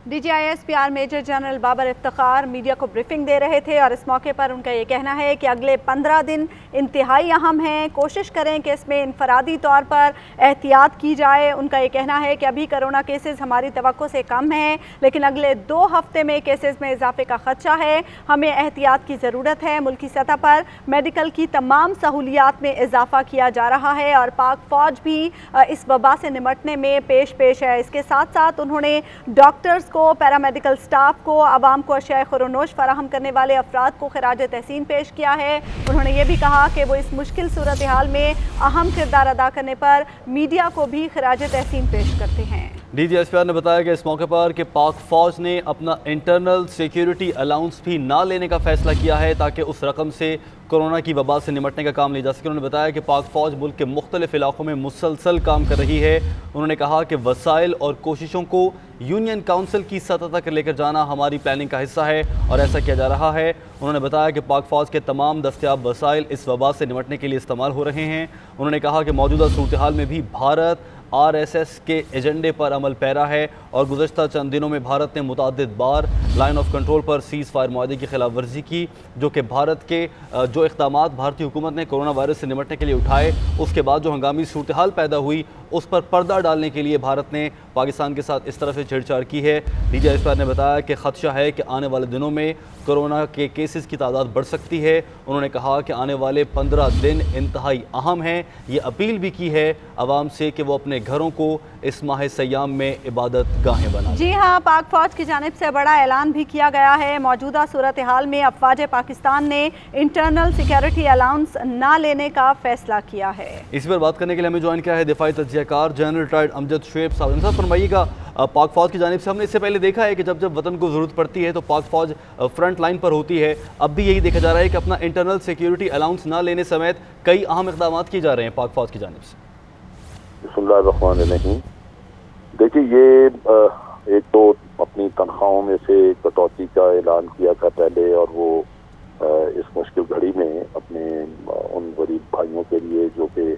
DGISPR major general Babar Iftikhar media को briefing दे रहे थे और इस मौके पर उनका ये कहना है कि अगले 15 दिन इंतहाई अहम हैं। कोशिश करें कि इसमें इनफरादी तौर पर एहतियात की जाए। उनका ये कहना है कि अभी कोरोना केसेस हमारी तवक्को से कम हैं, लेकिन अगले 2 हफ्ते में केसेस में इजाफे का खदशा है। हमें एहतियात की ज़रूरत है। मुल्की सतह पर मेडिकल की तमाम सहूलियात में इजाफा किया जा रहा है और पाक फ़ौज भी इस वबा से निमटने में पेश है। इसके साथ साथ उन्होंने डॉक्टर्स को, पैरामेडिकल स्टाफ को, आवाम को अशिया खुरोनोश फराहम करने वाले अफराद को खिराज तहसीन पेश किया है। उन्होंने ये भी कहा कि वो इस मुश्किल सूरत हाल में अहम किरदार अदा करने पर मीडिया को भी खिराज तहसीन पेश करते हैं। DGISPR ने बताया कि इस मौके पर कि पाक फ़ौज ने अपना इंटरनल सिक्योरिटी अलाउंस भी ना लेने का फैसला किया है ताकि उस रकम से कोरोना की वबा से निमटने का काम लिया जा सके। उन्होंने बताया कि पाक फ़ौज मुल्क के मुख्तलिफ इलाकों में मुसलसल काम कर रही है। उन्होंने कहा कि वसाइल और कोशिशों को यूनियन काउंसिल की सतह तक लेकर जाना हमारी प्लानिंग का हिस्सा है और ऐसा किया जा रहा है। उन्होंने बताया कि पाक फ़ौज के तमाम दस्तयाब वसाइल इस वबा से निमटने के लिए इस्तेमाल हो रहे हैं। उन्होंने कहा कि मौजूदा सूरत हाल में भी भारत RSS के एजेंडे पर अमल पैरा है और गुज़श्ता चंद दिनों में भारत ने मुतअद्दिद बार लाइन ऑफ कंट्रोल पर सीज़ फायर मुआहदे की खिलाफ वर्जी की, जो कि भारत के जो इक़दामात भारतीय हुकूमत ने कोरोना वायरस से निमटने के लिए उठाए, उसके बाद जो हंगामी सूरत हाल पैदा हुई उस पर पर्दा डालने के लिए भारत ने पाकिस्तान के साथ इस तरह से छेड़छाड़ की है। DGISPR ने बताया कि खदशा है कि आने वाले दिनों में कोरोना के केसेस की तादाद बढ़ सकती है। उन्होंने कहा कि आने वाले 15 दिन इंतहाई अहम हैं। ये अपील भी की है आवाम से कि वो अपने घरों को इस माह सयाम में इबादत गाहें बनाएं। जी हाँ, पाक फ़ौज की जानिब से बड़ा ऐलान भी किया गया है। मौजूदा सूरत हाल में अफवाज पाकिस्तान ने इंटरनल सिक्योरिटी अलाउंस ना लेने का फैसला किया है। इस पर बात करने के लिए हमें ज्वाइन किया है दिफाई तज्ज़ियाकार जनरल रिटायर्ड अमजद शुएब साहब। फरमाइएगा, पाक फ़ौज की जानिब से हमने इससे पहले देखा है कि जब जब वतन को ज़रूरत पड़ती है तो पाक फ़ौज फ्रंट लाइन पर होती है। अब भी यही देखा जा रहा है कि अपना इंटरनल सिक्योरिटी अलाउंस ना लेने समेत कई अहम इक़दाम किए जा रहे हैं पाक फ़ौज की जानिब से। बिस्मिल्लाहिर्रहमानिर्रहीम। देखिए, ये एक तो अपनी तनख्वाहों में से कटौती का ऐलान किया था पहले, और वो इस मुश्किल घड़ी में अपने उन गरीब भाइयों के लिए जो कि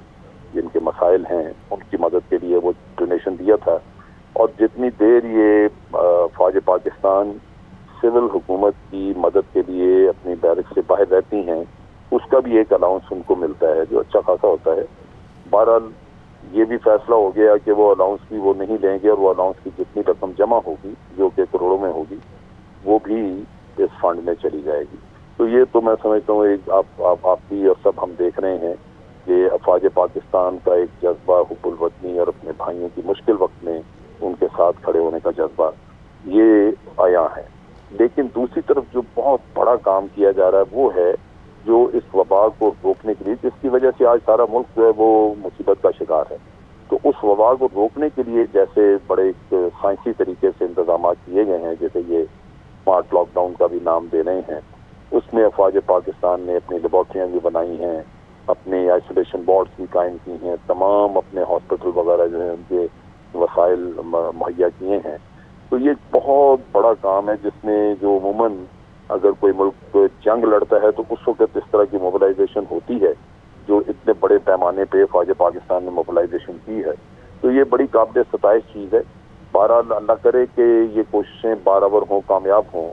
जिनके मसाइल हैं उनकी मदद के लिए वो डोनेशन दिया था। और जितनी देर ये फ़ौज पाकिस्तान सिविल हुकूमत की मदद के लिए अपनी बैरक से बाहर रहती हैं, उसका भी एक अलाउंस उनको मिलता है जो अच्छा खासा होता है। बहरहाल ये भी फैसला हो गया कि वो अलाउंस भी वो नहीं लेंगे और वो अलाउंस की जितनी रकम जमा होगी, जो कि करोड़ों में होगी, वो भी इस फंड में चली जाएगी। तो ये तो मैं समझता हूँ एक आप भी और सब हम देख रहे हैं कि अफवाज पाकिस्तान का एक जज्बा, हुब्बुल वतनी और अपने भाइयों की मुश्किल वक्त में उनके साथ खड़े होने का जज्बा, ये आया है। लेकिन दूसरी तरफ जो बहुत बड़ा काम किया जा रहा है वो है जो इस वबा को रोकने के लिए, जिसकी वजह से आज सारा मुल्क जो है वो मुसीबत का शिकार है। तो उस वबा को रोकने के लिए जैसे बड़े साइंसी तरीके से इंतजाम किए गए हैं, जैसे ये स्मार्ट लॉकडाउन का भी नाम दे रहे हैं, उसमें अफवाज पाकिस्तान ने अपनी लेबॉर्ट्रियाँ भी बनाई हैं, अपने आइसोलेशन वार्ड्स भी कायम की हैं, तमाम अपने हॉस्पिटल वगैरह जो है उनके वसाइल मुहैया किए हैं। तो ये बहुत बड़ा काम है जिसमें जो अमूमन अगर कोई मुल्क जंग लड़ता है तो उस वक्त इस तरह की मोबिलाइजेशन होती है, जो इतने बड़े पैमाने पे फौज पाकिस्तान ने मोबिलाइजेशन की है। तो ये बड़ी काबिल सताइश चीज़ है। बहरहाल अल्लाह करे कि ये कोशिशें बाराबर हों, कामयाब हों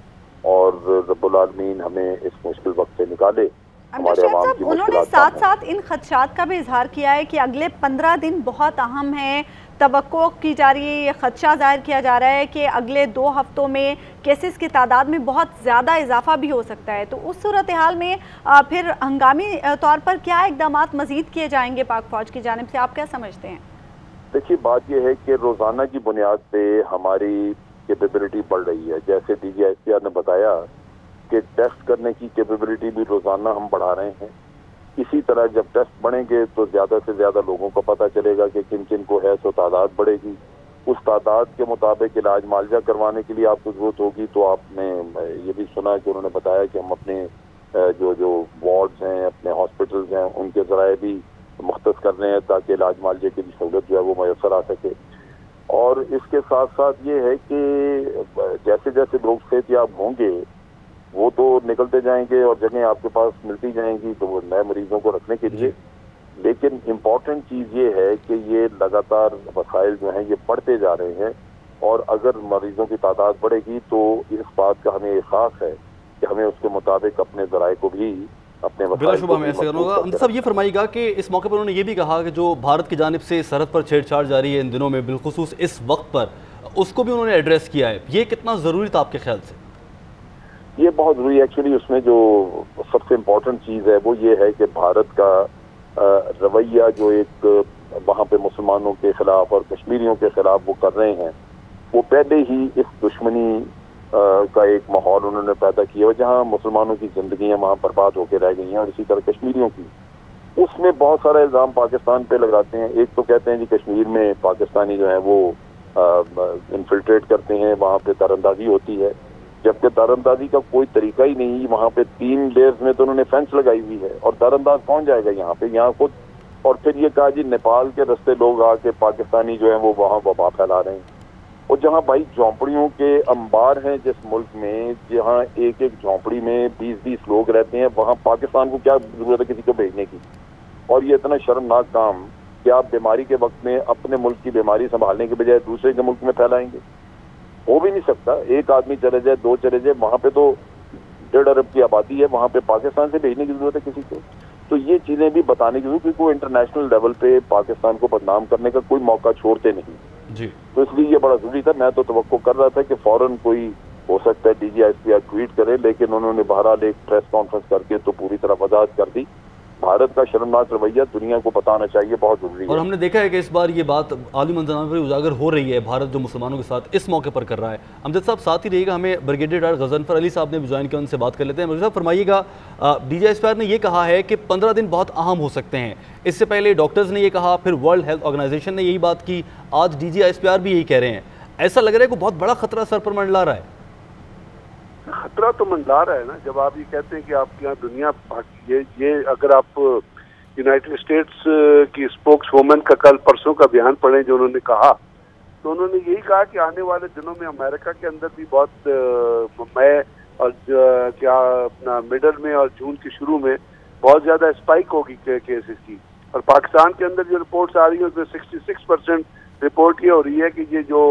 और रब्बुल आलमीन हमें इस मुश्किल वक्त से निकाले। उन्होंने साथ साथ इन खदशात का भी इजहार किया है कि अगले 15 दिन बहुत अहम हैं। तवक्को की जा रही है, ये खदशा जाहिर किया जा रहा है कि अगले 2 हफ्तों में केसेस की तादाद में बहुत ज़्यादा इजाफा भी हो सकता है। तो उस सूरत हाल में फिर हंगामी तौर पर क्या इकदाम मज़ीद किए जाएंगे पाक फ़ौज की जानिब से, आप क्या समझते हैं? देखिए, बात यह है कि रोज़ाना की बुनियाद पर हमारी कैपेबिलिटी बढ़ रही है। जैसे DGISPR ने बताया कि टेस्ट करने की कैपेबिलिटी भी रोज़ाना हम बढ़ा रहे हैं। इसी तरह जब टेस्ट बढ़ेंगे तो ज़्यादा से ज़्यादा लोगों को पता चलेगा कि किन किन को है, तो तादाद बढ़ेगी। उस तादाद के मुताबिक इलाज मुआवजा करवाने के लिए आपको जरूरत होगी। तो आपने ये भी सुना कि उन्होंने बताया कि हम अपने जो वार्ड्स हैं, अपने हॉस्पिटल्स हैं, उनके ज़राए भी मुख्तस कर रहे हैं ताकि इलाज मुआवजे की भी सहूलत जो है वो मैसर आ सके। और इसके साथ साथ ये है कि जैसे जैसे लोग सेहतयाब होंगे वो तो निकलते जाएंगे और जगह आपके पास मिलती जाएंगी तो वो नए मरीजों को रखने के लिए। लेकिन इम्पॉर्टेंट चीज़ ये है कि ये लगातार वसाइल जो हैं ये बढ़ते जा रहे हैं और अगर मरीजों की तादाद बढ़ेगी तो इस बात का हमें एहसास है कि हमें उसके मुताबिक अपने ज़राए को भी अपने बिला शुबा में ऐसे करना होगा। अमजद साहब, ये फरमाइएगा कि इस मौके पर उन्होंने ये भी कहा कि जो भारत की जानिब से सरहद पर छेड़छाड़ जारी है इन दिनों में, बिलखुसूस इस वक्त पर, उसको भी उन्होंने एड्रेस किया है। ये कितना ज़रूरी था आपके ख्याल से? ये बहुत ज़रूरी है। एक्चुअली उसमें जो सबसे इम्पोर्टेंट चीज़ है वो ये है कि भारत का रवैया जो एक वहाँ पे मुसलमानों के खिलाफ और कश्मीरियों के खिलाफ वो कर रहे हैं, वो पहले ही इस दुश्मनी का एक माहौल उन्होंने पैदा किया है जहाँ मुसलमानों की जिंदगियाँ वहाँ बर्बाद होकर रह गई हैं, और इसी तरह कश्मीरियों की। उसमें बहुत सारा इल्ज़ाम पाकिस्तान पे लगाते हैं। एक तो कहते हैं जी कश्मीर में पाकिस्तानी जो है वो इन्फिल्ट्रेट करते हैं, वहाँ पे दरअंदाजी होती है, जबकि दरअंदाजी का कोई तरीका ही नहीं। वहाँ पे 3 लेयर्स में तो उन्होंने फेंस लगाई हुई है, और दरअंदाज पहुँच जाएगा यहाँ पे, यहाँ खुद। और फिर ये कहा जी नेपाल के रास्ते लोग आके पाकिस्तानी जो है वो वहाँ वबा फैला रहे हैं। और जहाँ भाई झोंपड़ियों के अंबार हैं जिस मुल्क में, जहाँ एक एक झोंपड़ी में 20-20 लोग रहते हैं, वहाँ पाकिस्तान को क्या जरूरत है किसी को भेजने की? और ये इतना शर्मनाक काम कि आप बीमारी के वक्त में अपने मुल्क की बीमारी संभालने के बजाय दूसरे के मुल्क में फैलाएंगे, हो भी नहीं सकता। एक आदमी चले जाए, 2 चले जाए, वहाँ पे तो 1.5 अरब की आबादी है, वहाँ पे पाकिस्तान से भेजने की जरूरत है किसी को? तो ये चीजें भी बताने की जरूरत, क्योंकि वो इंटरनेशनल लेवल पे पाकिस्तान को बदनाम करने का कोई मौका छोड़ते नहीं जी। तो इसलिए ये बड़ा जरूरी था। मैं तो तवक्को कर रहा था कि फौरन कोई हो सकता है DGISPR ट्वीट करे, लेकिन उन्होंने बहरहाल एक प्रेस कॉन्फ्रेंस करके तो पूरी तरह वजाहत कर दी। भारत का शर्मनाक रवैया दुनिया को बताना चाहिए, बहुत जरूरी है। और हमने देखा है कि इस बार ये बात आली मंजर पर उजागर हो रही है, भारत जो मुसलमानों के साथ इस मौके पर कर रहा है। अमजद साहब साथ ही रहिएगा, हमें ब्रिगेडियर गजनफर अली साहब ने भी ज्वाइन किया, उनसे बात कर लेते हैं। साहब फरमाइएगा, DGISPR ने यह कहा है कि 15 दिन बहुत अहम हो सकते हैं। इससे पहले डॉक्टर्स ने यह कहा, फिर वर्ल्ड हेल्थ ऑर्गेनाइजेशन ने यही बात की, आज DGISPR भी यही कह रहे हैं। ऐसा लग रहा है कि बहुत बड़ा खतरा सर पर मंडला रहा है। खतरा तो मंडला रहा है ना, जब आप ये कहते हैं कि आपके यहाँ दुनिया ये अगर आप यूनाइटेड स्टेट्स की स्पोक्स वुमन का कल परसों का बयान पढ़ें जो उन्होंने कहा, तो उन्होंने यही कहा कि आने वाले दिनों में अमेरिका के अंदर भी बहुत मई और क्या अपना मिडल में और जून के शुरू में बहुत ज्यादा स्पाइक होगी केसेस की। और पाकिस्तान के अंदर जो रिपोर्ट्स आ रही है उसमें 66% रिपोर्ट ये हो रही है कि ये जो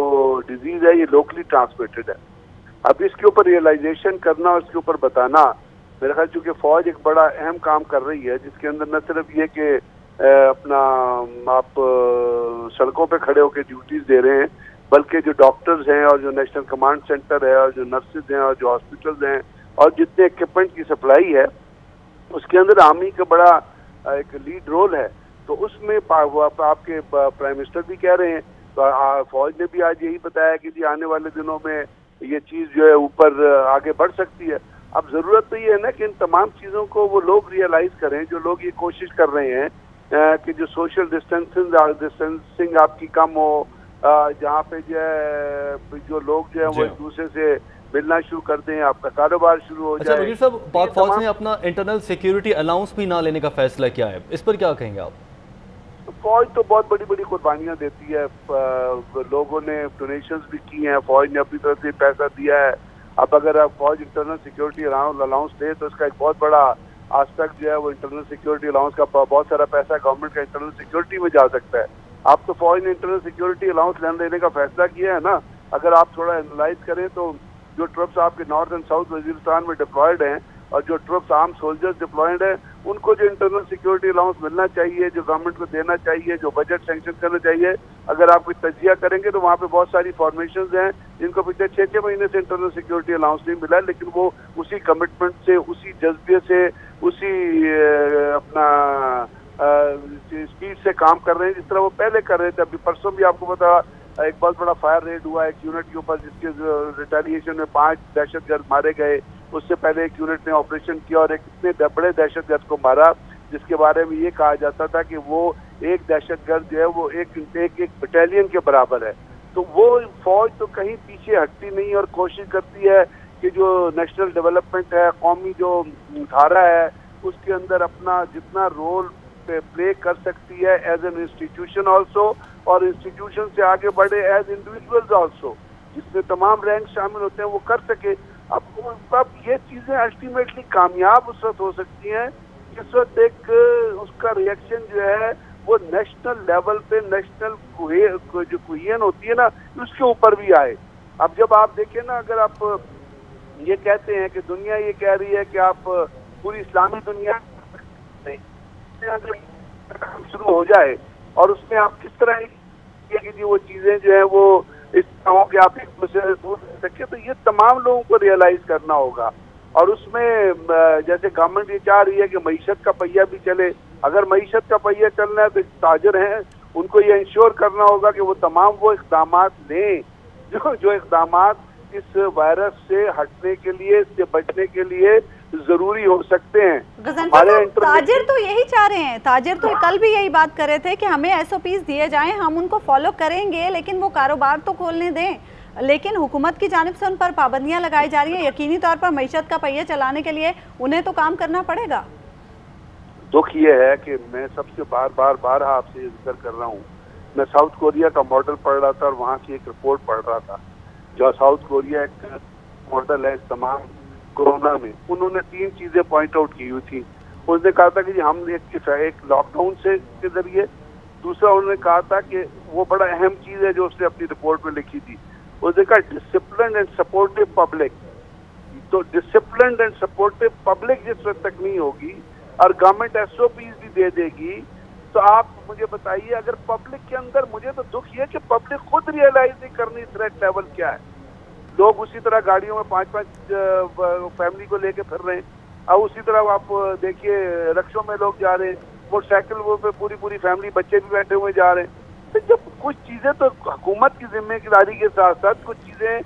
डिजीज है ये लोकली ट्रांसमिटेड है। अब इसके ऊपर रियलाइजेशन करना और इसके ऊपर बताना, मेरे ख्याल चूंकि फौज एक बड़ा अहम काम कर रही है, जिसके अंदर न सिर्फ ये कि अपना आप सड़कों पे खड़े होकर ड्यूटीज दे रहे हैं, बल्कि जो डॉक्टर्स हैं और जो नेशनल कमांड सेंटर है और जो नर्सेज हैं और जो हॉस्पिटल्स हैं और जितने इक्विपमेंट की सप्लाई है, उसके अंदर आर्मी का बड़ा एक लीड रोल है। तो उसमें आपके प्राइम मिनिस्टर भी कह रहे हैं, तो फौज ने भी आज यही बताया कि जी आने वाले दिनों में ये चीज़ जो है ऊपर आगे बढ़ सकती है। अब जरूरत तो ये है ना कि इन तमाम चीज़ों को वो लोग रियलाइज करें, जो लोग ये कोशिश कर रहे हैं कि जो सोशल डिस्टेंसिंग आपकी कम हो, जहाँ पे जो लोग जो है वो एक दूसरे से मिलना शुरू कर दें, आपका कारोबार शुरू हो जाए। अच्छा साहब, पाक फौज ने अपना इंटरनल सिक्योरिटी अलाउंस भी ना लेने का फैसला किया है, इस पर क्या कहेंगे आप? फौज तो बहुत बड़ी बड़ी कुर्बानियां देती है, लोगों ने डोनेशंस भी की हैं, फौज ने अपनी तरफ से पैसा दिया है। अब अगर आप फौज इंटरनल सिक्योरिटी अलाउंस दे तो इसका एक बहुत बड़ा आस्पेक्ट जो है वो इंटरनल सिक्योरिटी अलाउंस का बहुत सारा पैसा गवर्नमेंट का इंटरनल सिक्योरिटी में जा सकता है। आप तो फौज ने इंटरनल सिक्योरिटी अलाउंस लेने का फैसला किया है ना। अगर आप थोड़ा एनालाइज करें तो जो ट्रुप्स आपके नॉर्थ एंड साउथ वजीरिस्तान में डिप्लॉयड हैं और जो ट्रुप्स आर्म सोल्जर्स डिप्लॉयड हैं, उनको जो इंटरनल सिक्योरिटी अलाउंस मिलना चाहिए, जो गवर्नमेंट को देना चाहिए, जो बजट सैंक्शन करना चाहिए, अगर आप कोई तजिया करेंगे तो वहाँ पे बहुत सारी फॉर्मेशंस हैं जिनको पिछले 6-6 महीने से इंटरनल सिक्योरिटी अलाउंस नहीं मिला, लेकिन वो उसी कमिटमेंट से, उसी जज्बे से, उसी अपना स्पीड से काम कर रहे हैं जिस तरह वो पहले कर रहे थे। अभी परसों भी आपको पता एक बहुत बड़ा फायर रेड हुआ एक यूनिट के ऊपर, जिसके रिटेलिएशन में 5 दहशतगर्द मारे गए। उससे पहले एक यूनिट ने ऑपरेशन किया और एक इतने बड़े दहशतगर्द को मारा जिसके बारे में ये कहा जाता था कि वो एक दहशतगर्द जो है वो एक बटालियन के बराबर है। तो वो फौज तो कहीं पीछे हटती नहीं और कोशिश करती है कि जो नेशनल डेवलपमेंट है, कौमी जो धारा है, उसके अंदर अपना जितना रोल प्ले कर सकती है एज एन इंस्टीट्यूशन ऑल्सो, और इंस्टीट्यूशन से आगे बढ़े एज इंडिविजुअल्स ऑल्सो, जिसमें तमाम रैंक शामिल होते हैं वो कर सके। अब ये चीजें अल्टीमेटली कामयाब उस वक्त हो सकती हैं जिस वक्त एक उसका रिएक्शन जो है वो नेशनल लेवल पे नेशनल जो कुहियन होती है ना, उसके ऊपर भी आए। अब जब आप देखें ना, अगर आप ये कहते हैं कि दुनिया ये कह रही है कि आप पूरी इस्लामी दुनिया शुरू हो जाए और उसमें आप किस तरह की वो चीजें जो है वो इस तरह हो कि आप एक दूसरे से दूर रह सके, तो ये तमाम लोगों को रियलाइज करना होगा। और उसमें जैसे गवर्नमेंट ये चाह रही है कि मईशत का पहिया भी चले, अगर मईशत का पहिया चलना है तो ताजर हैं, उनको ये इंश्योर करना होगा कि वो तमाम वो इक़दाम लें जो इक़दाम इस वायरस से हटने के लिए, इससे बचने के लिए जरूरी हो सकते हैं। ताजिर तो यही चाह रहे हैं, ताजिर तो कल भी यही बात कर रहे थे कि हमें SOPs दिए जाएं, हम उनको फॉलो करेंगे, लेकिन वो कारोबार तो खोलने दें। लेकिन हुकूमत की जानिब से उन पर पाबंदियां लगाई जा रही हैं, यकीनी तौर पर मईशत का पहिया चलाने के लिए उन्हें तो काम करना पड़ेगा। दुख ये है कि मैं सबसे बार आपसे जिक्र कर रहा हूँ, मैं साउथ कोरिया का मॉडल पढ़ रहा था और वहाँ की एक रिपोर्ट पढ़ रहा था, जो साउथ कोरिया एक मॉडल है तमाम कोरोना में। उन्होंने 3 चीजें पॉइंट आउट की हुई थी। उसने कहा था कि हम एक लॉकडाउन से के जरिए, दूसरा उन्होंने कहा था कि वो बड़ा अहम चीज है जो उसने अपनी रिपोर्ट में लिखी थी, उसने कहा डिसिप्लिन एंड सपोर्टिव पब्लिक। तो डिसिप्लिन एंड सपोर्टिव पब्लिक जिस वक्त तक नहीं होगी और गवर्नमेंट SOPs भी दे देगी, तो आप मुझे बताइए, अगर पब्लिक के अंदर, मुझे तो दुख ये कि पब्लिक खुद रियलाइज नहीं करनी थ्रेट लेवल क्या है। लोग उसी तरह गाड़ियों में 5-5 फैमिली को लेके फिर रहे हैं, और उसी तरह आप देखिए रिक्शों में लोग जा रहे हैं, मोटरसाइकिल पे पूरी फैमिली, बच्चे भी बैठे हुए जा रहे हैं। तो जब कुछ चीजें तो हुकूमत की जिम्मेदारी के साथ साथ कुछ चीजें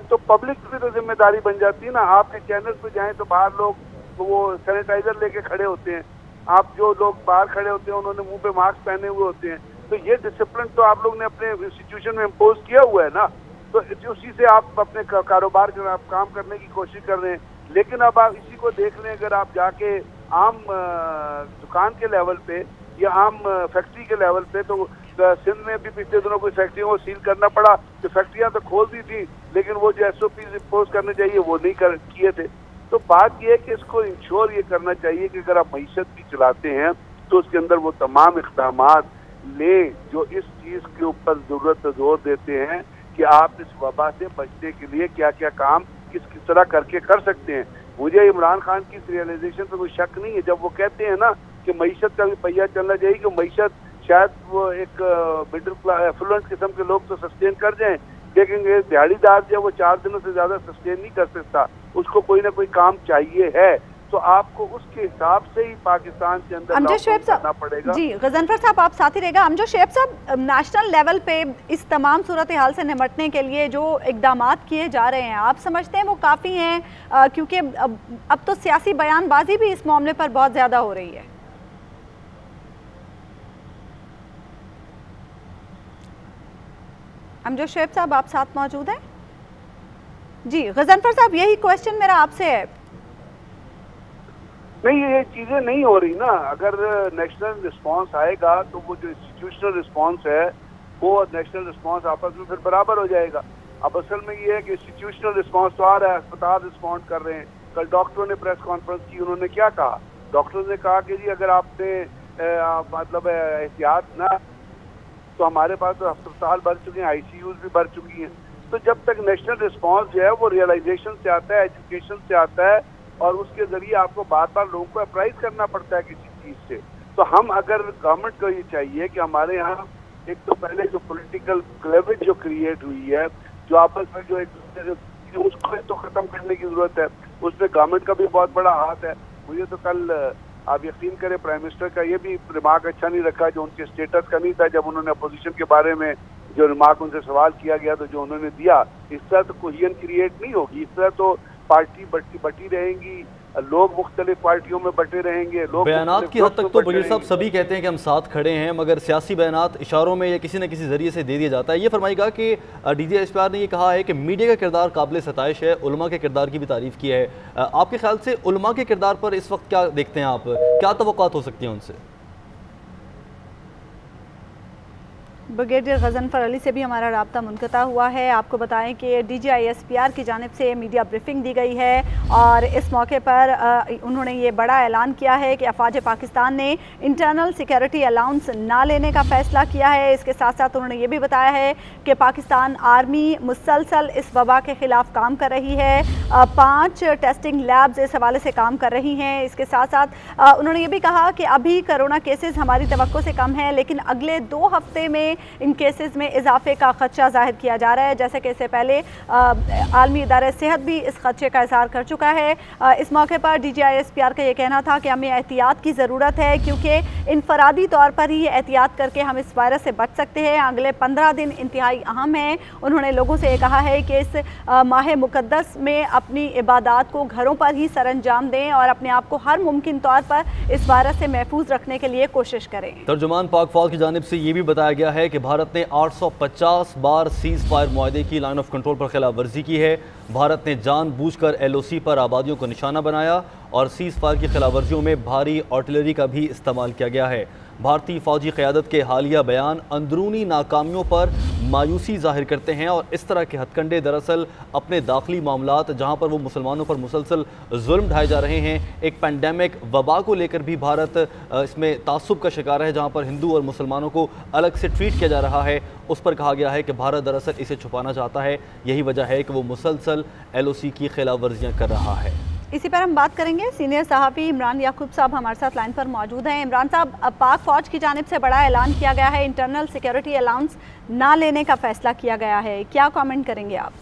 तो पब्लिक की तो जिम्मेदारी बन जाती है ना। आपके चैनल पे जाएं तो बाहर लोग वो सैनिटाइजर लेके खड़े होते हैं, आप जो लोग बाहर खड़े होते हैं उन्होंने मुंह पे मास्क पहने हुए होते हैं। तो ये डिसिप्लिन तो आप लोग ने अपने इंस्टीट्यूशन में इम्पोज किया हुआ है ना, तो उसी से आप अपने कारोबार के आप काम करने की कोशिश कर रहे हैं। लेकिन अब आप इसी को देख लें, अगर आप जाके आम दुकान के लेवल पे या आम फैक्ट्री के लेवल पे, तो सिंध में भी पिछले दिनों कोई फैक्ट्रियों को सील करना पड़ा, तो फैक्ट्रियां तो खोल दी थी, लेकिन वो जो SOPs इम्पोज करने चाहिए वो नहीं किए थे। तो बात यह है कि इसको इंश्योर ये करना चाहिए कि अगर आप मईशत भी चलाते हैं तो उसके अंदर वो तमाम इक़दाम लें जो इस चीज़ के ऊपर ज़रूरत जोर देते हैं कि आप इस वबा से बचने के लिए क्या क्या काम किस तरह करके कर सकते हैं। मुझे इमरान खान की इस रियलाइजेशन पर कोई शक नहीं है जब वो कहते हैं ना कि मईशत का भी पहिया चलना चाहिए, कि मईशत शायद वो एक मिडिल क्लास एफ्लुएंट किस्म के लोग तो सस्टेन कर जाएं, लेकिन ये दिहाड़ीदार जो वो 4 दिनों से ज्यादा सस्टेन नहीं कर सकता, उसको कोई ना कोई काम चाहिए है। तो आपको उसके हिसाब से ही पाकिस्तान के अंदर लॉकडाउन करना पड़ेगा। जी गजनफर साहब आप साथ ही रहेगा। अमजद शुएब साहब, नेशनल लेवल पे इस तमाम सूरत हाल से निपटने के लिए जो इकदामात किए जा रहे हैं, आप समझते हैं वो काफ़ी हैं? क्योंकि अब तो सियासी बयानबाजी भी इस मामले पर बहुत ज़्यादा हो रही है। अमजद शुएब साहब आप साथ मौजूद हैं? जी गजनफर साहब, यही क्वेश्चन मेरा आपसे है। नहीं, ये चीजें नहीं हो रही ना। अगर नेशनल रिस्पांस आएगा तो वो जो इंस्टीट्यूशनल रिस्पांस है वो नेशनल रिस्पांस आपस में फिर बराबर हो जाएगा। अब असल में ये है कि इंस्टीट्यूशनल रिस्पांस तो आ रहा है, अस्पताल रिस्पॉन्ड कर रहे हैं। कल डॉक्टरों ने प्रेस कॉन्फ्रेंस की, उन्होंने क्या कहा? डॉक्टरों ने कहा कि जी अगर आपने मतलब एहतियात ना, तो हमारे पास तो अस्पताल भर चुके हैं, ICUs भी भर चुकी हैं। तो जब तक नेशनल रिस्पांस जो है वो रियलाइजेशन से आता है, एजुकेशन से आता है, और उसके जरिए आपको बार बार लोगों को अप्राइज करना पड़ता है किसी चीज से। तो हम अगर गवर्नमेंट को ये चाहिए कि हमारे यहाँ एक तो पहले जो पॉलिटिकल क्लेवेज जो क्रिएट हुई है, जो आपस में जो एक उसको तो खत्म करने की जरूरत है, उसमें गवर्नमेंट का भी बहुत बड़ा हाथ है। मुझे तो कल आप यकीन करें प्राइम मिनिस्टर का ये भी रिमार्क अच्छा नहीं रखा जो उनके स्टेटस का नहीं था, जब उन्होंने अपोजिशन के बारे में जो रिमार्क उनसे सवाल किया गया तो जो उन्होंने दिया, इस तरह तो कोहियन क्रिएट नहीं होगी। इस तरह तो पार्टी बटी रहेंगी, लोग मुख्तलिफ पार्टियों में बटे रहेंगे। लोग बयानात की हद तक तो बगीर साहब सभी कहते हैं कि हम साथ खड़े हैं, मगर सियासी बयानात इशारों में या किसी न किसी जरिए से दे दिया जाता है। ये फरमाइएगा कि DGISPR ने ये कहा है कि मीडिया का किरदार काबिल सताइश है, उलमा के किरदार की भी तारीफ की है। आपके ख्याल से उलमा के किरदार पर इस वक्त क्या देखते हैं आप, क्या तवक्कुआत हो सकती हैं उनसे? ब्रिगेडियर गजनफर अली से भी हमारा राब्ता मुनक़ता हुआ है। आपको बताएं कि DGISPR की जानिब से मीडिया ब्रीफिंग दी गई है और इस मौके पर उन्होंने ये बड़ा ऐलान किया है कि अफवाज पाकिस्तान ने इंटरनल सिक्योरिटी अलाउंस ना लेने का फ़ैसला किया है। इसके साथ साथ उन्होंने ये भी बताया है कि पाकिस्तान आर्मी मुसलसल इस वबा के ख़िलाफ़ काम कर रही है। 5 टेस्टिंग लैब्स इस हवाले से काम कर रही हैं। इसके साथ साथ उन्होंने ये भी कहा कि अभी कोरोना केसेस हमारी तवक्को से कम हैं, लेकिन अगले 2 हफ्ते में इन केसेस में इजाफे का खदशा जाहिर किया जा रहा है। जैसे कि इससे पहले आलमी इदारा सेहत भी इस खदशे का इज़हार कर चुका है। इस मौके पर DGISPR का ये कहना था कि हमें एहतियात की ज़रूरत है, क्योंकि इनफरादी तौर पर ही एहतियात करके हम इस वायरस से बच सकते हैं। अगले 15 दिन इंतहाई अहम हैं। उन्होंने लोगों से ये कहा है कि इस माह मुक़द्दस में अपनी इबादत को घरों पर ही सरअंजाम दें और अपने आप को हर मुमकिन तौर पर इस वायरस से महफूज रखने के लिए कोशिश करें। तर्जुमान पाक फौज की जानिब से ये भी बताया गया है कि भारत ने 850 बार सीज़ फायर मुआहदे की लाइन ऑफ कंट्रोल पर खिलाफ वर्जी की है। भारत ने जानबूझकर LOC पर आबादियों को निशाना बनाया और सीज़ फायर की खिलाफ वर्जियों में भारी आर्टिलरी का भी इस्तेमाल किया गया है। भारतीय फौजी क़यादत के हालिया बयान अंदरूनी नाकामियों पर मायूसी जाहिर करते हैं और इस तरह के हथकंडे दरअसल अपने दाखिली मामलात जहाँ पर वो मुसलमानों पर मुसलसल जुल्म ढाए जा रहे हैं, एक पेंडेमिक वबा को लेकर भी भारत इसमें तासुब का शिकार है, जहाँ पर हिंदू और मुसलमानों को अलग से ट्रीट किया जा रहा है। उस पर कहा गया है कि भारत दरअसल इसे छुपाना चाहता है। यही वजह है कि वो मुसलसल LOC की खिलाफ वर्जियाँ कर रहा है। इसी पर हम बात करेंगे। सीनियर सहाफ़ी इमरान याकूब साहब हमारे साथ लाइन पर मौजूद हैं। इमरान साहब, पाक फ़ौज की जानिब से बड़ा ऐलान किया गया है, इंटरनल सिक्योरिटी अलाउंस ना लेने का फ़ैसला किया गया है, क्या कमेंट करेंगे आप?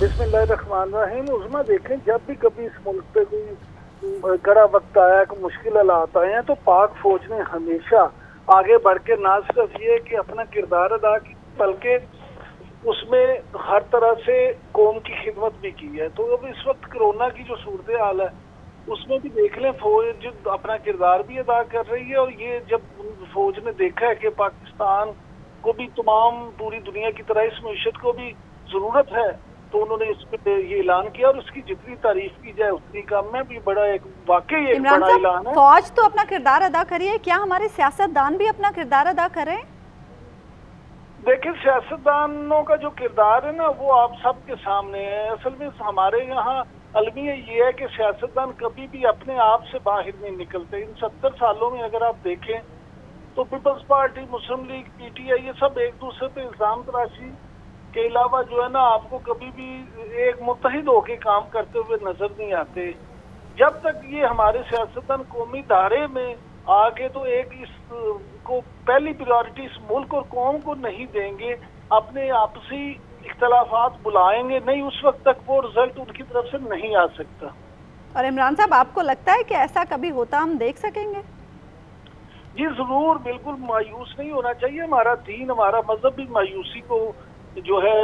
बिस्मिल्लाहिर्रहमानिर्रहीम। उज़मा देखें, जब भी कभी इस मुल्क पे कोई कड़ा वक्त आया, कोई मुश्किल हालात आए हैं, तो पाक फ़ौज ने हमेशा आगे बढ़ के ना सिर्फ ये कि अपना किरदार अदा की, बल्कि उसमें हर तरह से कौम की खिदमत भी की है। तो अब इस वक्त कोरोना की जो सूरत हाल है उसमें भी देख लें, फौज अपना किरदार भी अदा कर रही है। और ये जब फौज ने देखा है कि पाकिस्तान को भी तमाम पूरी दुनिया की तरह इस मईशत को भी ज़रूरत है, तो उन्होंने इस पे ये ऐलान किया और उसकी जितनी तारीफ की जाए उतनी कम है। भी बड़ा एक वाकई एक बड़ा ऐलान है। फौज तो अपना किरदार अदा करिए, क्या हमारे सियासतदान भी अपना किरदार अदा करें? देखिए, सियासतदानों का जो किरदार है ना, वो आप सबके सामने है। असल में हमारे यहाँ अलमिया ये है कि सियासतदान कभी भी अपने आप से बाहर नहीं निकलते। इन 70 सालों में अगर आप देखें तो पीपल्स पार्टी, मुस्लिम लीग, PTI, ये सब एक दूसरे पे इल्जाम तराशी के अलावा जो है ना, आपको कभी भी एक मुत्तहिद होके काम करते हुए नजर नहीं आते। जब तक ये हमारे सियासतदान कौमी दायरे में आगे तो एक इस को पहली प्रायोरिटी इस मुल्क और कौम को नहीं देंगे, अपने आपसी इख्तलाफात बुलाएंगे नहीं, उस वक्त तक वो रिजल्ट उनकी तरफ से नहीं आ सकता। और इमरान साहब, आपको लगता है कि ऐसा कभी होता हम देख सकेंगे? जी जरूर, बिल्कुल मायूस नहीं होना चाहिए। हमारा दीन, हमारा मजहब भी मायूसी को जो है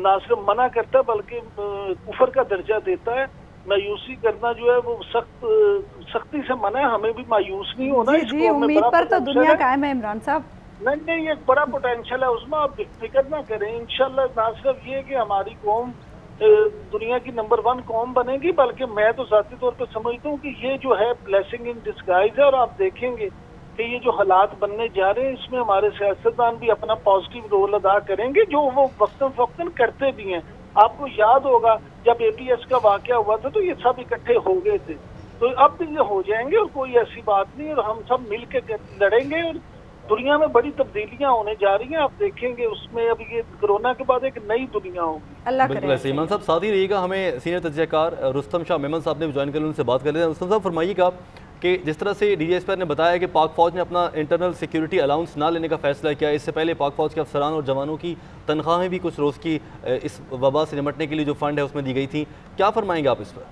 ना सिर्फ मना करता है बल्कि कुफर का दर्जा देता है। मायूसी करना जो है वो सख्ती से मना है। हमें भी मायूस नहीं होना। जी, उम्मीद पर तो दुनिया कायम है इमरान साहब। नहीं, एक बड़ा पोटेंशियल है उसमें, आप फिक्र ना करें। इंशाल्लाह ना सिर्फ ये कि हमारी कौम दुनिया की नंबर 1 कौम बनेगी, बल्कि मैं तो ज़ाती तौर पर समझता हूँ कि ये जो है ब्लेसिंग इन डिस्गाइज है। और आप देखेंगे कि ये जो हालात बनने जा रहे हैं, इसमें हमारे सियासतदान भी अपना पॉजिटिव रोल अदा करेंगे, जो वो वक्तन फक्तन करते भी हैं। आपको याद होगा जब APS का वाकया हुआ था तो ये सब इकट्ठे हो गए थे, तो अब भी ये हो जाएंगे और कोई ऐसी बात नहीं है। और हम सब मिल के लड़ेंगे और दुनिया में बड़ी तब्दीलियां होने जा रही हैं। आप देखेंगे उसमें अब ये कोरोना के बाद एक नई दुनिया होगी। अल्लाह करे। बिल्कुल ऐसे। इमरान साहब साथ ही रहिएगा, हमें सीनियर तज्ज़ियाकार रुस्तम शाह मेमन साहब ने भी ज्वाइन कर, उनसे बात कर लेते हैं। रुस्तम साहब, फरमाइएगा कि जिस तरह से DGISPR ने बताया कि पाक फ़ौज ने अपना इंटरनल सिक्योरिटी अलाउंस ना लेने का फ़ैसला किया, इससे पहले पाक फ़ौज के अफसरान और जवानों की तनख्वाहें भी कुछ रोज़ की इस वबा से निपटने के लिए जो फ़ंड है उसमें दी गई थी, क्या फरमाएंगे आप इस पर?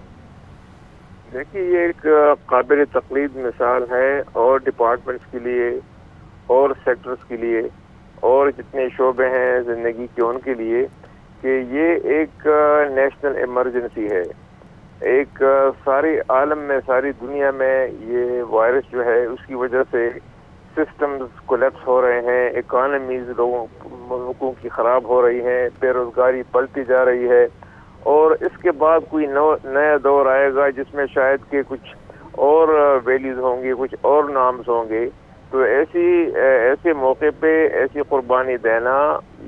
देखिए, ये एक काबिल तक़लीद मिसाल है और डिपार्टमेंट्स के लिए और सेक्टर्स के लिए और जितने शोबे हैं ज़िंदगी के उनके लिए कि ये एक नेशनल इमरजेंसी है। एक सारी आलम में, सारी दुनिया में ये वायरस जो है उसकी वजह से सिस्टम्स कोलैप्स हो रहे हैं, इकॉनमीज लोगों की ख़राब हो रही हैं, बेरोज़गारी बढ़ती जा रही है। और इसके बाद कोई नया दौर आएगा जिसमें शायद के कुछ और वैल्यूज़ होंगी, कुछ और नाम्स होंगे। तो ऐसे मौके पे ऐसी कुर्बानी देना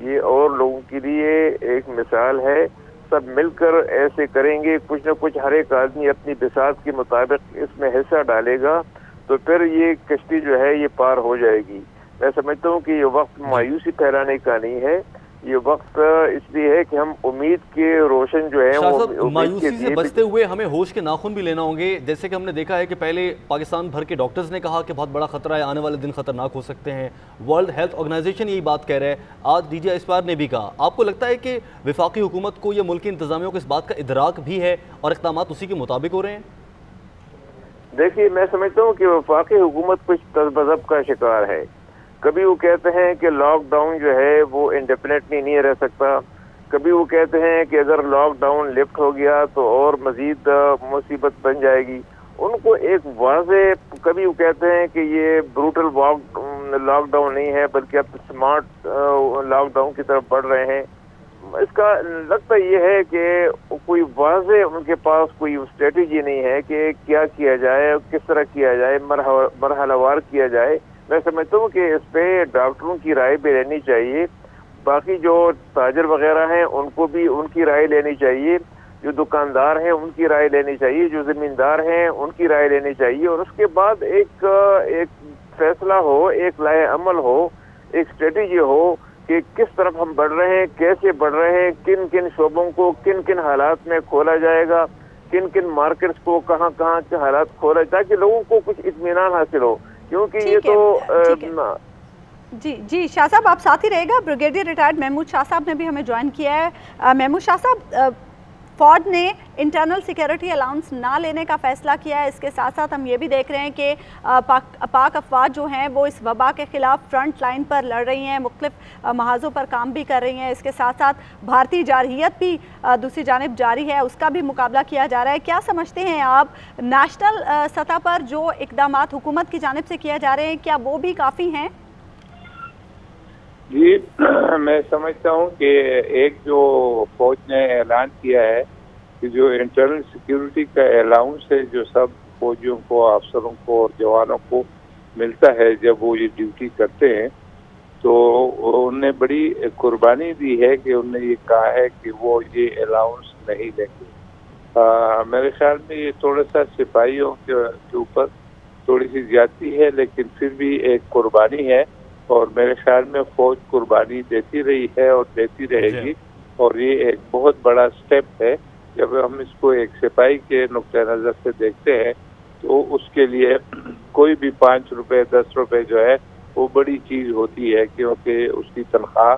ये और लोगों के लिए एक मिसाल है। सब मिलकर ऐसे करेंगे, कुछ न कुछ हर एक आदमी अपनी बिसात के मुताबिक इसमें हिस्सा डालेगा तो फिर ये कश्ती जो है ये पार हो जाएगी। मैं समझता हूँ कि ये वक्त मायूसी फैलाने का नहीं है, ये वक्त इसलिए है कि हम उम्मीद के रोशन जो है वो मायूसी से बचते हुए हमें होश के नाखून भी लेना होंगे। जैसे कि हमने देखा है कि पहले पाकिस्तान भर के डॉक्टर्स ने कहा कि बहुत बड़ा खतरा है, आने वाले दिन खतरनाक हो सकते हैं। वर्ल्ड हेल्थ ऑर्गेनाइजेशन यही बात कह रहा है, आज डीजी इस्पार ने भी कहा। आपको लगता है कि वफाकी हुकूमत को या मुल्की इंतजामियों को इस बात का इदराक भी है और इक़दाम उसी के मुताबिक हो रहे हैं? देखिए, मैं समझता हूँ कि वफाकी हुकूमत कुछ तज़ब्ज़ुब का शिकार है। कभी वो कहते हैं कि लॉकडाउन जो है वो इंडेफिनेटली नहीं रह सकता, कभी वो कहते हैं कि अगर लॉकडाउन लिफ्ट हो गया तो और मजीद मुसीबत बन जाएगी। उनको एक वाज़े, कभी वो कहते हैं कि ये ब्रूटल लॉकडाउन नहीं है बल्कि अब स्मार्ट लॉकडाउन की तरफ बढ़ रहे हैं। इसका लगता ये है कि कोई वाज़े उनके पास कोई स्ट्रेटजी नहीं है कि क्या किया जाए, किस तरह किया जाए, मरहलावार किया जाए। मैं समझता हूँ कि इस पे डॉक्टरों की राय भी लेनी चाहिए, बाकी जो ताजर वगैरह हैं उनको भी उनकी राय लेनी चाहिए, जो दुकानदार हैं उनकी राय लेनी चाहिए, जो ज़मींदार हैं उनकी राय लेनी चाहिए, और उसके बाद एक फैसला हो, एक लाए अमल हो, एक स्ट्रेटजी हो कि किस तरफ हम बढ़ रहे हैं, कैसे बढ़ रहे हैं, किन किन शोबों को किन किन हालात में खोला जाएगा, किन किन मार्केट्स को कहाँ कहाँ के हालात खोला, ताकि लोगों को कुछ इत्मीनान हासिल हो। क्योंकि ये तो जी शाह साहब आप साथ ही रहेगा। ब्रिगेडियर रिटायर्ड महमूद शाह साहब ने भी हमें ज्वाइन किया है। महमूद शाह साहब, फौज ने इंटरनल सिक्योरिटी अलाउंस ना लेने का फैसला किया है। इसके साथ साथ हम ये भी देख रहे हैं कि पाक अफवाज जो हैं वो इस वबा के ख़िलाफ़ फ्रंट लाइन पर लड़ रही हैं, मुख्तलिफ महाजों पर काम भी कर रही हैं। इसके साथ साथ भारतीय जारहियत भी दूसरी जानिब जारी है, उसका भी मुकाबला किया जा रहा है। क्या समझते हैं आप, नेशनल सतह पर जो इक़दामात हुकूमत की जानिब से किए जा रहे हैं क्या वो भी काफ़ी हैं? जी मैं समझता हूँ कि एक जो फौज ने ऐलान किया है कि जो इंटरनल सिक्योरिटी का अलाउंस है जो सब फौजियों को, अफसरों को और जवानों को मिलता है जब वो ये ड्यूटी करते हैं, तो उन्होंने बड़ी कुर्बानी दी है कि उन्होंने ये कहा है कि वो ये अलाउंस नहीं लेंगे। मेरे ख्याल में ये थोड़ा सा सिपाहियों के ऊपर थोड़ी सी ज्यादती है, लेकिन फिर भी एक कुर्बानी है और मेरे ख्याल में फौज कुर्बानी देती रही है और देती रहेगी, और ये एक बहुत बड़ा स्टेप है। जब हम इसको एक सिपाही के नुक्ते नज़र से देखते हैं तो उसके लिए कोई भी 5 रुपए 10 रुपए जो है वो बड़ी चीज़ होती है, क्योंकि उसकी तनख्वाह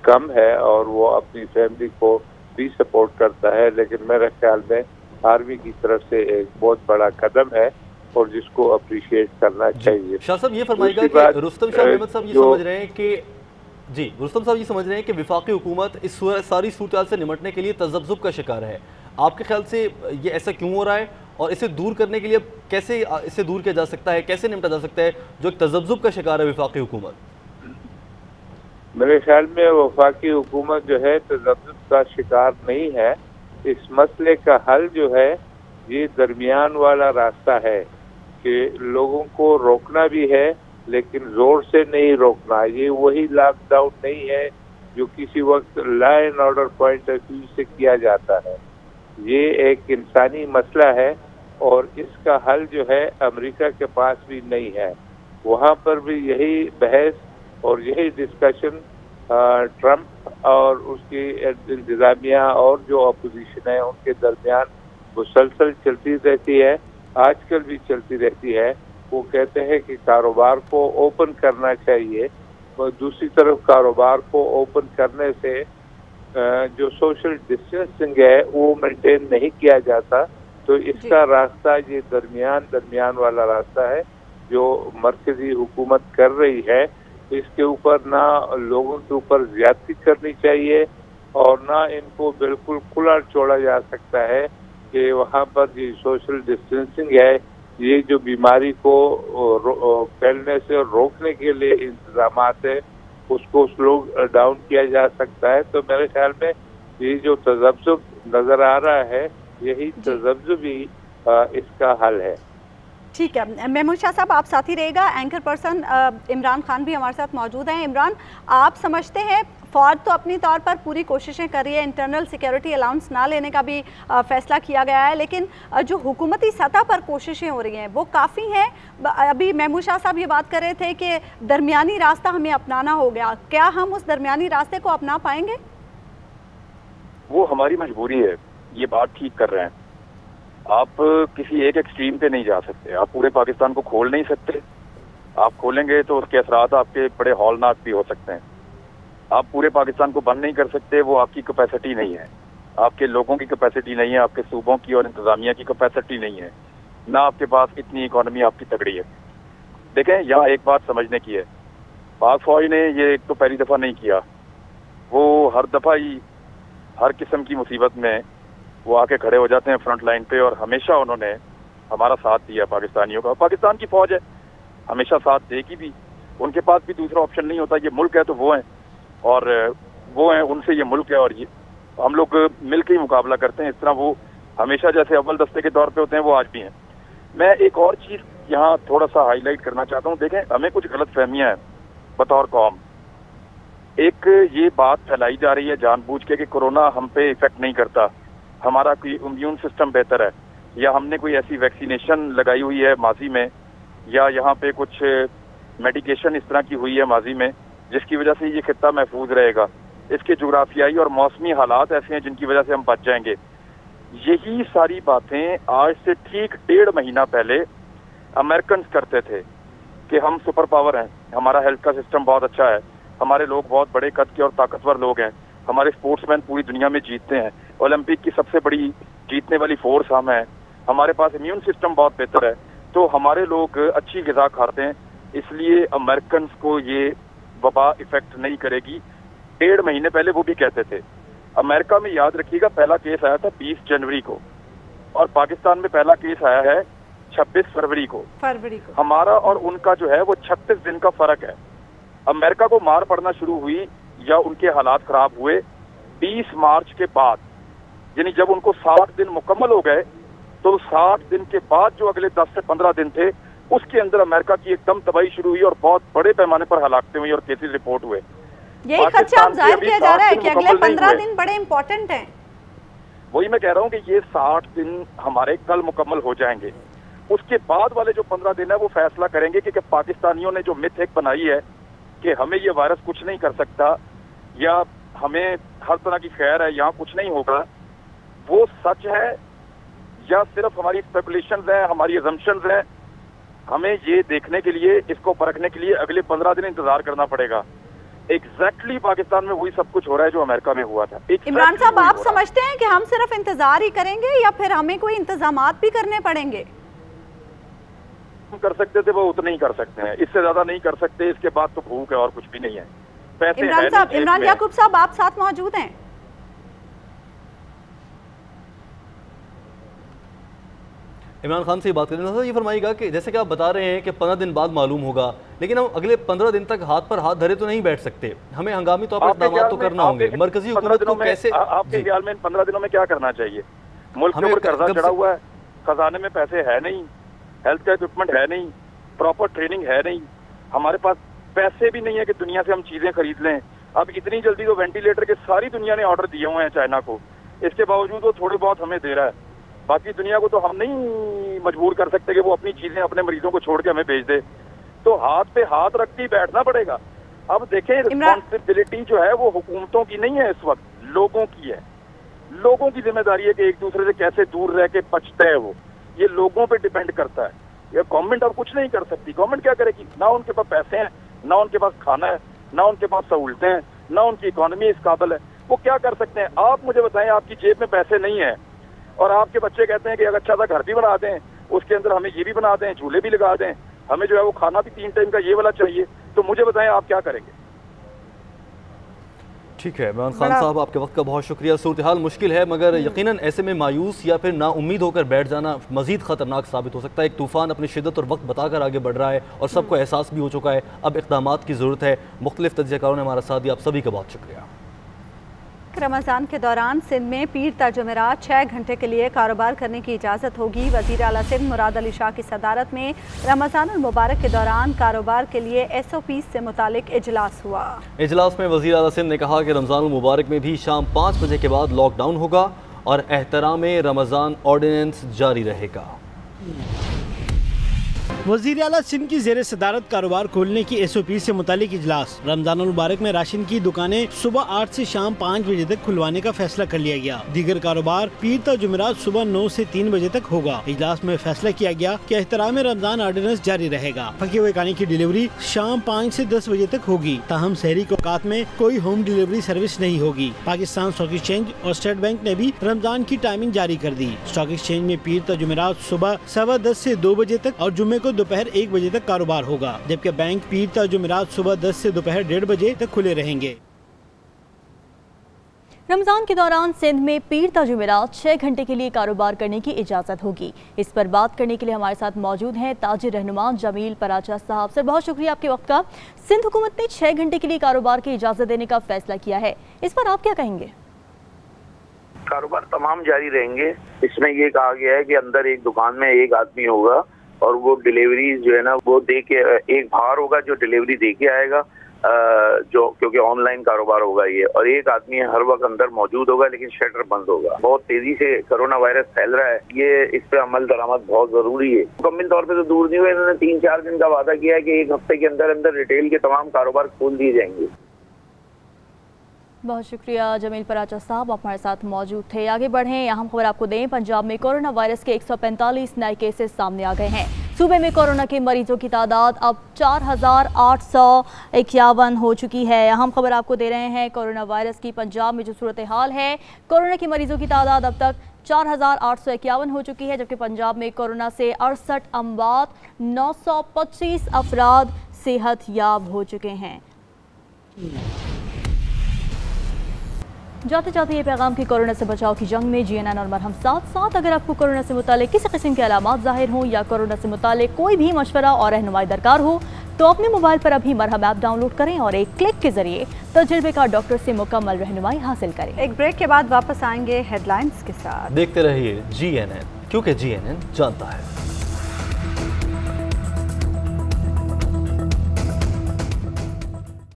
कम है और वो अपनी फैमिली को भी सपोर्ट करता है। लेकिन मेरे ख्याल में आर्मी की तरफ से एक बहुत बड़ा कदम है और जिसको अप्रिशिएट करना चाहिए। शाह साहब ये फरमाइएगा कि रुस्तम शाह अहमद साहब ये समझ रहे हैं कि रुस्तम साहब ये समझ रहे हैं कि वफाकी हुकूमत इस सारी सूरत से निपटने के लिए तज़ब्ज़ुब का शिकार है। आपके ख्याल से ये ऐसा क्यों हो रहा है और इसे दूर करने के लिए कैसे इसे दूर किया जा सकता है, कैसे निपटा जा सकता है जो एक तज़ब्ज़ुब का शिकार है वफाकी हुकूमत? मेरे ख्याल में वफाकी हुकूमत जो है तज़ब्ज़ुब का शिकार नहीं है। इस मसले का हल जो है ये दरमियान वाला रास्ता है कि लोगों को रोकना भी है लेकिन जोर से नहीं रोकना। ये वही लॉकडाउन नहीं है जो किसी वक्त law and order point of view से किया जाता है। ये एक इंसानी मसला है और इसका हल जो है अमेरिका के पास भी नहीं है। वहाँ पर भी यही बहस और यही डिस्कशन ट्रंप और उसकी इंतजामिया और जो अपोजिशन है उनके दरमियान मुसलसल चलती रहती है, आजकल भी चलती रहती है। वो कहते हैं कि कारोबार को ओपन करना चाहिए, और दूसरी तरफ कारोबार को ओपन करने से जो सोशल डिस्टेंसिंग है वो मेंटेन नहीं किया जाता। तो इसका रास्ता ये दरमियान वाला रास्ता है जो मरकजी हुकूमत कर रही है। इसके ऊपर ना लोगों के ऊपर ज्यादती करनी चाहिए और ना इनको बिल्कुल खुला छोड़ा जा सकता है कि वहाँ पर ये सोशल डिस्टेंसिंग है, ये जो बीमारी को फैलने से रोकने के लिए इंतजामात है उसको स्लो डाउन किया जा सकता है। तो मेरे ख्याल में ये जो तज़ब्ज़ुब नज़र आ रहा है यही तज़ब्ज़ुब ही इसका हल है। ठीक है महमूद शाह साहब, आप साथ ही रहेगा। एंकर पर्सन इमरान खान भी हमारे साथ मौजूद हैं। इमरान, आप समझते हैं फौज तो अपनी तौर पर पूरी कोशिशें कर रही है, इंटरनल सिक्योरिटी अलाउंस ना लेने का भी फैसला किया गया है, लेकिन जो हुकूमती सतह पर कोशिशें हो रही हैं वो काफ़ी हैं। अभी महमूद शाह साहब ये बात कर रहे थे कि दरमियानी रास्ता हमें अपनाना हो गया, क्या हम उस दरमियानी रास्ते को अपना पाएंगे? वो हमारी मजबूरी है, ये बात ठीक कर रहे हैं। आप किसी एक एक्सट्रीम पे नहीं जा सकते, आप पूरे पाकिस्तान को खोल नहीं सकते। आप खोलेंगे तो उसके असरात आपके बड़े हौलनाक भी हो सकते हैं। आप पूरे पाकिस्तान को बंद नहीं कर सकते, वो आपकी कैपेसिटी नहीं है, आपके लोगों की कैपेसिटी नहीं है, आपके सूबों की और इंतजामिया की कैपेसिटी नहीं है, ना आपके पास इतनी इकोनॉमी आपकी तगड़ी है। देखें, यहाँ एक बात समझने की है, पाक फौज ने ये एक तो पहली दफ़ा नहीं किया, वो हर दफ़ा ही हर किस्म की मुसीबत में वो आके खड़े हो जाते हैं फ्रंट लाइन पे, और हमेशा उन्होंने हमारा साथ दिया पाकिस्तानियों का। पाकिस्तान की फौज है, हमेशा साथ देगी भी, उनके पास भी दूसरा ऑप्शन नहीं होता। ये मुल्क है तो वो हैं, और वो हैं, उनसे ये मुल्क है, और ये हम लोग मिलकर ही मुकाबला करते हैं। इस तरह वो हमेशा जैसे अव्वल दस्ते के तौर पे होते हैं, वो आज भी हैं। मैं एक और चीज़ यहाँ थोड़ा सा हाईलाइट करना चाहता हूँ। देखें, हमें कुछ गलत फहमियाँ हैं बतौर कौम। एक ये बात फैलाई जा रही है जानबूझ के कि कोरोना हम पे इफेक्ट नहीं करता, हमारा कोई इम्यून सिस्टम बेहतर है, या हमने कोई ऐसी वैक्सीनेशन लगाई हुई है माजी में, या यहाँ पे कुछ मेडिकेशन इस तरह की हुई है माजी में जिसकी वजह से ये खित्ता महफूज रहेगा। इसके जोग्राफियाई और मौसमी हालात ऐसे हैं जिनकी वजह से हम बच जाएंगे। यही सारी बातें आज से ठीक 1.5 महीना पहले अमेरिकन करते थे कि हम सुपर पावर हैं, हमारा हेल्थ का सिस्टम बहुत अच्छा है, हमारे लोग बहुत बड़े कद के और ताकतवर लोग हैं, हमारे स्पोर्ट्समैन पूरी दुनिया में जीतते हैं, ओलंपिक की सबसे बड़ी जीतने वाली फोर्स हम हैं, हमारे पास इम्यून सिस्टम बहुत बेहतर है, तो हमारे लोग अच्छी ग़िज़ा खाते हैं, इसलिए अमेरिकन को ये वबा इफेक्ट नहीं करेगी। 1.5 महीने पहले वो भी कहते थे। अमेरिका में याद रखिएगा पहला केस आया था 20 जनवरी को, और पाकिस्तान में पहला केस आया है 26 फरवरी को। हमारा और उनका जो है वो 36 दिन का फर्क है। अमेरिका को मार पड़ना शुरू हुई या उनके हालात खराब हुए 20 मार्च के बाद, यानी जब उनको 60 दिन मुकम्मल हो गए, तो 60 दिन के बाद जो अगले 10 से 15 दिन थे उसके अंदर अमेरिका की एकदम तबाही शुरू हुई और बहुत बड़े पैमाने पर हलाकतें हुई और केसेस रिपोर्ट हुए। यही खदशा जाहिर किया जा रहा है कि अगले 15 दिन बड़े इंपॉर्टेंट हैं। वही मैं कह रहा हूँ कि ये 60 दिन हमारे कल मुकम्मल हो जाएंगे, उसके बाद वाले जो 15 दिन है वो फैसला करेंगे कि पाकिस्तानियों ने जो मिथ एक बनाई है कि हमें ये वायरस कुछ नहीं कर सकता या हमें हर तरह की खैर है, यहाँ कुछ नहीं होगा, वो सच है या सिर्फ हमारी स्पेकुलेशंस हैं, हमारी अजम्पशंस हैं। हमें ये देखने के लिए, इसको परखने के लिए अगले 15 दिन इंतजार करना पड़ेगा। एग्जैक्टली पाकिस्तान में वही सब कुछ हो रहा है जो अमेरिका में हुआ था। इमरान साहब, आप समझते हैं कि हम सिर्फ इंतजार ही करेंगे या फिर हमें कोई इंतजामात भी करने पड़ेंगे? हम कर सकते थे वो उतना ही कर सकते हैं, इससे ज्यादा नहीं कर सकते। इसके बाद तो भूख है और कुछ भी नहीं है। पैसे इमरान साहब, इमरान याकूब साहब, आप साथ मौजूद हैं? इमरान खान से बात करें सर, ये फरमाइएगा कि जैसे कि आप बता रहे हैं कि 15 दिन बाद मालूम होगा, लेकिन हम अगले 15 दिन तक हाथ पर हाथ धरे तो नहीं बैठ सकते, हमें हंगामी तौर पर इक़दाम तो करना होंगे। मरकजी हुकूमत को कैसे, आपके ख्याल में 15 दिनों में क्या करना चाहिए? मुल्क के ऊपर कर्जा चढ़ा हुआ है, खजाने में पैसे है नहीं, हेल्थ का इक्विपमेंट है नहीं, प्रॉपर ट्रेनिंग है नहीं, हमारे पास पैसे भी नहीं है कि दुनिया से हम चीजें खरीद लें। अब इतनी जल्दी तो वेंटिलेटर के सारी दुनिया ने ऑर्डर दिए हुए हैं चाइना को, इसके बावजूद वो थोड़े बहुत हमें दे रहा है। बाकी दुनिया को तो हम नहीं मजबूर कर सकते कि वो अपनी चीजें अपने मरीजों को छोड़ के हमें भेज दे, तो हाथ पे हाथ रख के बैठना पड़ेगा। अब देखें, रिस्पॉन्सिबिलिटी जो है वो हुकूमतों की नहीं है, इस वक्त लोगों की है। लोगों की जिम्मेदारी है कि एक दूसरे से कैसे दूर रह के बचते हैं, वो ये लोगों पे डिपेंड करता है। ये गवर्नमेंट अब कुछ नहीं कर सकती। गवर्नमेंट क्या करेगी? ना उनके पास पैसे हैं, ना उनके पास खाना है, ना उनके पास सहूलतें हैं, ना उनकी इकोनॉमी इस काबिल है। वो क्या कर सकते हैं? आप मुझे बताएं, आपकी जेब में पैसे नहीं है और आपके बच्चे कहते हैं कि अगर अच्छा सा घर भी बना दें, उसके अंदर हमें ये भी बना दें, झूले भी लगा दें, हमें जो है वो खाना भी 3 टाइम का ये वाला चाहिए, तो मुझे बताएं आप क्या करेंगे? ठीक है इमरान खान साहब, आपके वक्त का बहुत शुक्रिया। सूरत हाल मुश्किल है, मगर यकीनन ऐसे में मायूस या फिर नाउम्मीद होकर बैठ जाना मजीद खतरनाक साबित हो सकता है। एक तूफान अपनी शिद्दत और वक्त बताकर आगे बढ़ रहा है और सबको एहसास भी हो चुका है। अब इक़दामात की ज़रूरत है। मुख्तलिफ तज्ज़ियाकारों ने हमारा साथ दिया, आप सभी का बहुत शुक्रिया। रमज़ान के दौरान सिंध में पीर ता जुमेरात 6 घंटे के लिए कारोबार करने की इजाज़त होगी। वज़ीर आला सिंध मुराद अली शाह की सदारत में रमज़ान मुबारक के दौरान कारोबार के लिए SOP से मुतालिक इजलास हुआ। इजलास में वज़ीर आला सिंध ने कहा कि रमज़ान मुबारक में भी शाम 5 बजे के बाद लॉकडाउन होगा और एहतराम रमज़ान ऑर्डिनेंस जारी रहेगा। वज़ीर आला सिंध की ज़ेर सदारत कारोबार खोलने की SOP से मुतालिक इजलास। रमजान मुबारक में राशन की दुकानें सुबह 8 से शाम 5 बजे तक खुलवाने का फैसला कर लिया गया। दीगर कारोबार पीर ता जुमेरात सुबह 9 से 3 बजे तक होगा। इजलास में फैसला किया गया कि एहतराम रमजान ऑर्डिनेंस जारी रहेगा। पके हुए खाने की डिलीवरी शाम 5 से 10 बजे तक होगी। ताहम शहरी के औकात में कोई होम डिलीवरी सर्विस नहीं होगी। पाकिस्तान स्टॉक एक्सचेंज और स्टेट बैंक ने भी रमजान की टाइमिंग जारी कर दी। स्टॉक एक्सचेंज में पीर ता जुमेरात सुबह 10:15 से 2 बजे तक और जुम्मे को दोपहर 1 बजे तक कारोबार होगा, जबकि बैंक पीर ता जुमेरात सुबह 10 से दोपहर 1:30 बजे तक खुले रहेंगे। रमजान के दौरान सिंध में पीर ता जुमेरात 6 घंटे के लिए कारोबार करने की इजाज़त होगी। इस पर बात करने के लिए हमारे साथ मौजूद हैं ताजिर रहनुमा जमील पराचा साहब। सर, बहुत शुक्रिया आपके वक्त का। सिंध हुकूमत ने 6 घंटे के लिए कारोबार की इजाज़त देने का फैसला किया है, इस पर आप क्या कहेंगे? कारोबार तमाम जारी रहेंगे। इसमें ये कहा गया है कि अंदर एक दुकान में एक आदमी होगा और वो डिलीवरी जो है ना वो दे के, एक बाहर होगा जो डिलीवरी दे के आएगा, जो क्योंकि ऑनलाइन कारोबार होगा ये, और एक आदमी हर वक्त अंदर मौजूद होगा लेकिन शटर बंद होगा। बहुत तेजी से कोरोना वायरस फैल रहा है, ये इस पे अमल दरामद बहुत जरूरी है। मुकम्मल तौर पे तो दूर नहीं हुआ, इन्होंने 3-4 दिन का वादा किया है कि 1 हफ्ते के अंदर अंदर रिटेल के तमाम कारोबार खोल दिए जाएंगे। बहुत शुक्रिया जमील पराचा साहब, आप हमारे साथ मौजूद थे। आगे बढ़ें, अहम खबर आपको दें। पंजाब में कोरोना वायरस के 145 नए केसेस सामने आ गए हैं। सूबे में कोरोना के मरीजों की तादाद अब 4851 हो चुकी है। अहम खबर आपको दे रहे हैं कोरोना वायरस की पंजाब में जो सूरत हाल है। कोरोना के मरीजों की तादाद अब तक 4851 हो चुकी है, जबकि पंजाब में कोरोना से 68 अमवात, 925 अफराद सेहत याब हो चुके हैं। जाते जाते ये पैगाम की कोरोना से बचाव की जंग में GNN और मरहम साथ। अगर आपको कोरोना से मुतालिक किसी किस्म के अलामात ज़ाहिर हों या कोरोना से मुतालिक कोई भी मशवरा और रहनुमाई दरकार हो तो अपने मोबाइल पर अभी मरहम ऐप डाउनलोड करें और एक क्लिक के जरिए तजुर्बेकार डॉक्टर से मुकम्मल रहनुमाई हासिल करें। एक ब्रेक के बाद वापस आएंगे हेडलाइंस के साथ। देखते रहिए GNN, क्योंकि GNN जानता है।